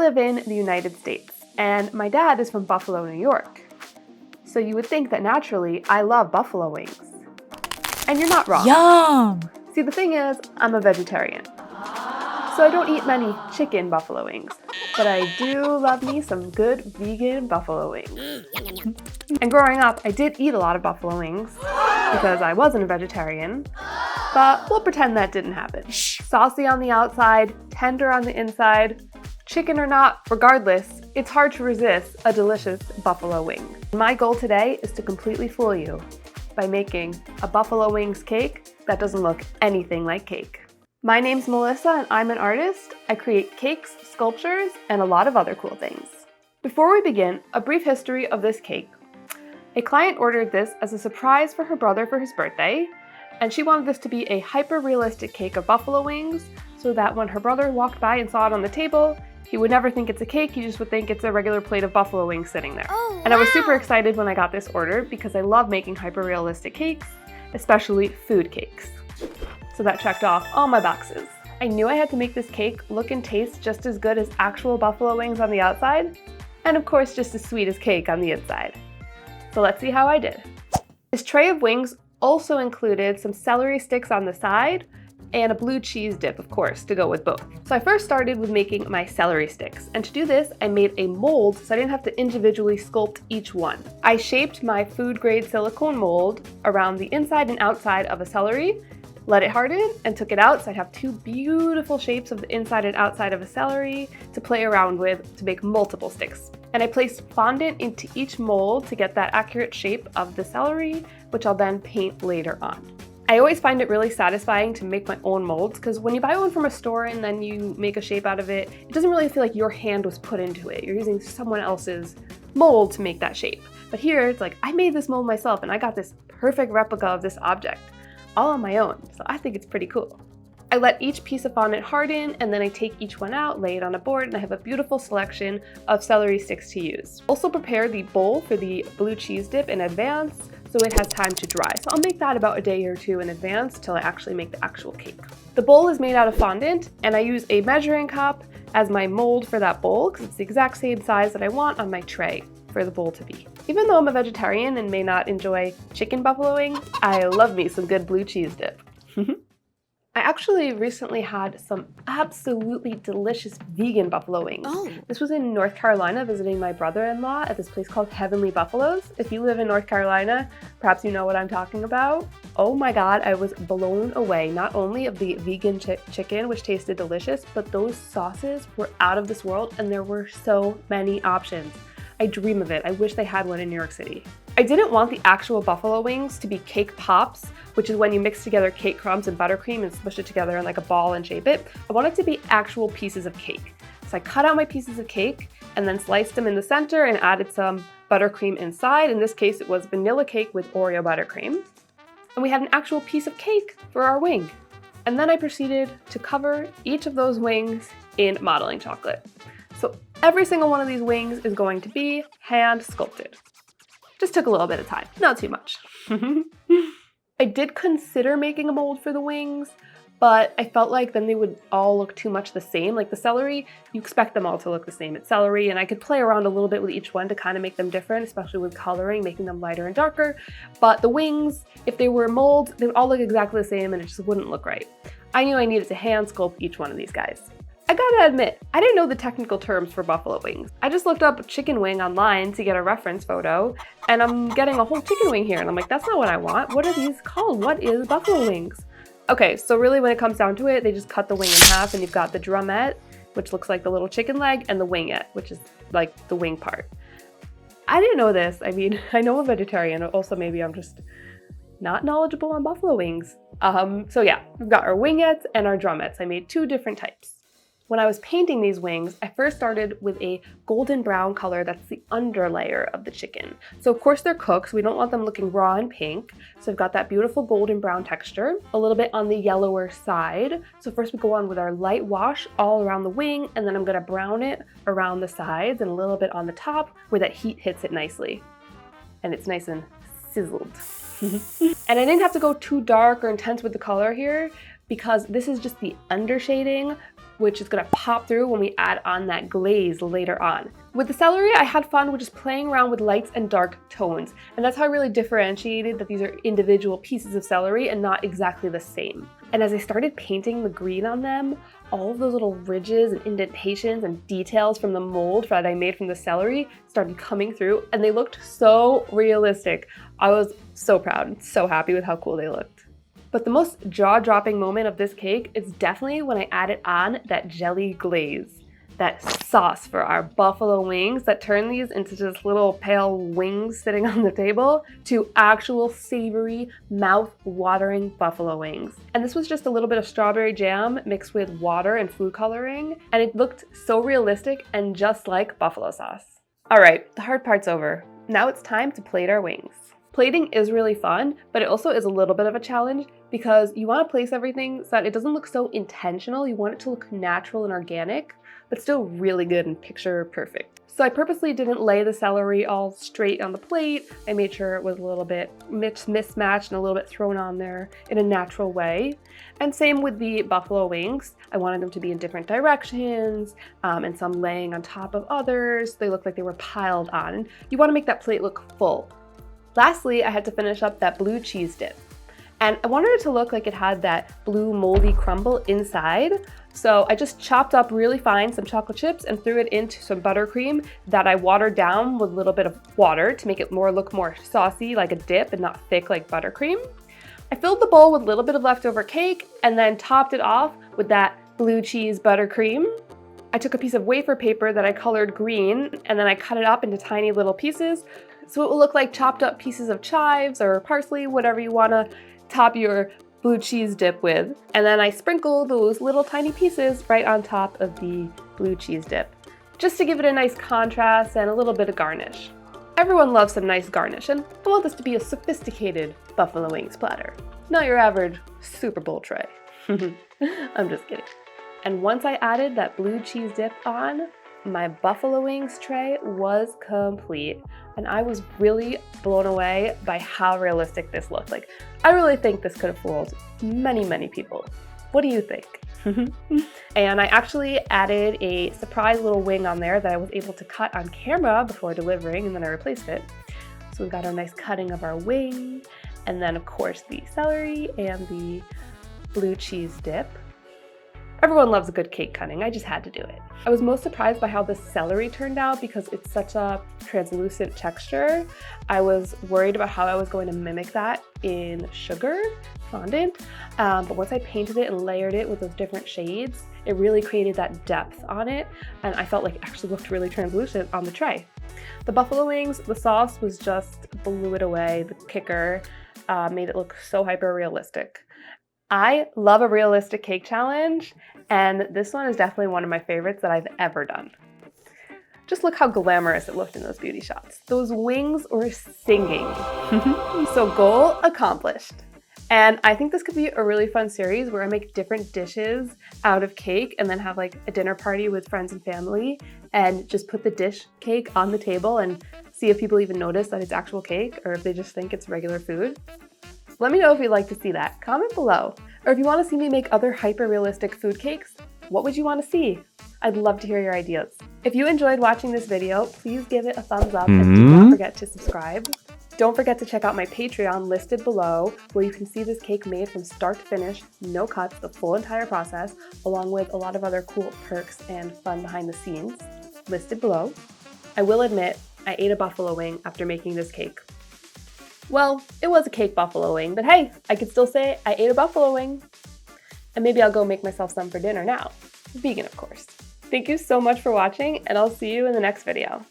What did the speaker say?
live in the United States, and my dad is from Buffalo, New York. So you would think that naturally I love buffalo wings. And you're not wrong. Yum! See, the thing is, I'm a vegetarian. So I don't eat many chicken buffalo wings, but I do love me some good vegan buffalo wings. And growing up, I did eat a lot of buffalo wings because I wasn't a vegetarian, but we'll pretend that didn't happen. Saucy on the outside, tender on the inside, chicken or not, regardless, it's hard to resist a delicious buffalo wing. My goal today is to completely fool you by making a buffalo wings cake that doesn't look anything like cake. My name's Melissa and I'm an artist. I create cakes, sculptures, and a lot of other cool things. Before we begin, a brief history of this cake. A client ordered this as a surprise for her brother for his birthday, and she wanted this to be a hyper-realistic cake of buffalo wings so that when her brother walked by and saw it on the table, he would never think it's a cake, he just would think it's a regular plate of buffalo wings sitting there. Oh, wow. And I was super excited when I got this order because I love making hyper-realistic cakes, especially food cakes. So that checked off all my boxes. I knew I had to make this cake look and taste just as good as actual buffalo wings on the outside, and of course just as sweet as cake on the inside. So let's see how I did. This tray of wings also included some celery sticks on the side and a blue cheese dip, of course, to go with both. So I first started with making my celery sticks, and to do this, I made a mold so I didn't have to individually sculpt each one. I shaped my food-grade silicone mold around the inside and outside of a celery, let it harden, and took it out so I'd have two beautiful shapes of the inside and outside of a celery to play around with to make multiple sticks. And I placed fondant into each mold to get that accurate shape of the celery, which I'll then paint later on. I always find it really satisfying to make my own molds because when you buy one from a store and then you make a shape out of it, it doesn't really feel like your hand was put into it. You're using someone else's mold to make that shape. But here, it's like, I made this mold myself and I got this perfect replica of this object, all on my own. So I think it's pretty cool. I let each piece of fondant harden and then I take each one out, lay it on a board, and I have a beautiful selection of celery sticks to use. Also prepare the bowl for the blue cheese dip in advance so it has time to dry. So I'll make that about a day or two in advance till I actually make the actual cake. The bowl is made out of fondant and I use a measuring cup as my mold for that bowl because it's the exact same size that I want on my tray for the bowl to be. Even though I'm a vegetarian and may not enjoy chicken buffalo wings, I love me some good blue cheese dip. I actually recently had some absolutely delicious vegan buffalo wings. Oh. This was in North Carolina visiting my brother-in-law at this place called Heavenly Buffaloes. If you live in North Carolina, perhaps you know what I'm talking about. Oh my God, I was blown away, not only of the vegan chicken, which tasted delicious, but those sauces were out of this world and there were so many options. I dream of it. I wish they had one in New York City. I didn't want the actual buffalo wings to be cake pops, which is when you mix together cake crumbs and buttercream and smush it together in like a ball and shape it. I want it to be actual pieces of cake. So I cut out my pieces of cake and then sliced them in the center and added some buttercream inside. In this case, it was vanilla cake with Oreo buttercream. And we had an actual piece of cake for our wing. And then I proceeded to cover each of those wings in modeling chocolate. So every single one of these wings is going to be hand sculpted. Just took a little bit of time, not too much. I did consider making a mold for the wings, but I felt like then they would all look too much the same. Like the celery, you expect them all to look the same. It's celery, and I could play around a little bit with each one to kind of make them different, especially with coloring, making them lighter and darker. But the wings, if they were molds, they would all look exactly the same and it just wouldn't look right. I knew I needed to hand sculpt each one of these guys. I gotta admit, I didn't know the technical terms for buffalo wings. I just looked up chicken wing online to get a reference photo, and I'm getting a whole chicken wing here, and I'm like, that's not what I want. What are these called? What is buffalo wings? Okay, so really when it comes down to it, they just cut the wing in half, and you've got the drumette, which looks like the little chicken leg, and the wingette, which is like the wing part. I didn't know this. I mean, I know I'm a vegetarian, also maybe I'm just not knowledgeable on buffalo wings. So yeah, we've got our wingettes and our drumettes. I made two different types. When I was painting these wings, I first started with a golden brown color that's the underlayer of the chicken. So of course they're cooked, so we don't want them looking raw and pink. So I've got that beautiful golden brown texture, a little bit on the yellower side. So first we go on with our light wash all around the wing, and then I'm gonna brown it around the sides and a little bit on the top where that heat hits it nicely. And it's nice and sizzled. And I didn't have to go too dark or intense with the color here because this is just the undershading which is gonna pop through when we add on that glaze later on. With the celery, I had fun with just playing around with lights and dark tones, and that's how I really differentiated that these are individual pieces of celery and not exactly the same. And as I started painting the green on them, all of those little ridges and indentations and details from the mold that I made from the celery started coming through, and they looked so realistic. I was so proud and so happy with how cool they looked. But the most jaw-dropping moment of this cake is definitely when I added on that jelly glaze, that sauce for our buffalo wings that turned these into just little pale wings sitting on the table to actual savory, mouth-watering buffalo wings. And this was just a little bit of strawberry jam mixed with water and food coloring, and it looked so realistic and just like buffalo sauce. All right, the hard part's over. Now it's time to plate our wings. Plating is really fun, but it also is a little bit of a challenge because you want to place everything so that it doesn't look so intentional. You want it to look natural and organic, but still really good and picture perfect. So I purposely didn't lay the celery all straight on the plate. I made sure it was a little bit mismatched and a little bit thrown on there in a natural way. And same with the buffalo wings. I wanted them to be in different directions and some laying on top of others. They looked like they were piled on. You want to make that plate look full. Lastly, I had to finish up that blue cheese dip. And I wanted it to look like it had that blue moldy crumble inside. So I just chopped up really fine some chocolate chips and threw it into some buttercream that I watered down with a little bit of water to make it look more saucy like a dip and not thick like buttercream. I filled the bowl with a little bit of leftover cake and then topped it off with that blue cheese buttercream. I took a piece of wafer paper that I colored green and then I cut it up into tiny little pieces so it will look like chopped up pieces of chives or parsley, whatever you want to top your blue cheese dip with. And then I sprinkle those little tiny pieces right on top of the blue cheese dip, just to give it a nice contrast and a little bit of garnish. Everyone loves some nice garnish, and I want this to be a sophisticated buffalo wings platter, not your average Super Bowl tray. I'm just kidding. And once I added that blue cheese dip on, my buffalo wings tray was complete, and I was really blown away by how realistic this looked. Like, I really think this could have fooled many, many people. What do you think? And I actually added a surprise little wing on there that I was able to cut on camera before delivering, and then I replaced it. So we've got our nice cutting of our wing, and then of course the celery and the blue cheese dip. Everyone loves a good cake cutting, I just had to do it. I was most surprised by how the celery turned out because it's such a translucent texture. I was worried about how I was going to mimic that in sugar fondant, but once I painted it and layered it with those different shades, it really created that depth on it, and I felt like it actually looked really translucent on the tray. The buffalo wings, the sauce was just blew it away. The kicker made it look so hyper realistic. I love a realistic cake challenge, and this one is definitely one of my favorites that I've ever done. Just look how glamorous it looked in those beauty shots. Those wings were singing. So goal accomplished. And I think this could be a really fun series where I make different dishes out of cake and then have like a dinner party with friends and family and just put the dish cake on the table and see if people even notice that it's actual cake or if they just think it's regular food. Let me know if you'd like to see that. Comment below. Or if you want to see me make other hyper-realistic food cakes, what would you want to see? I'd love to hear your ideas. If you enjoyed watching this video, please give it a thumbs up and do not forget to subscribe. Don't forget to check out my Patreon listed below, where you can see this cake made from start to finish, no cuts, the full entire process, along with a lot of other cool perks and fun behind the scenes, listed below. I will admit, I ate a buffalo wing after making this cake. Well, it was a cake buffalo wing, but hey, I could still say I ate a buffalo wing. And maybe I'll go make myself some for dinner now. Vegan, of course. Thank you so much for watching, and I'll see you in the next video.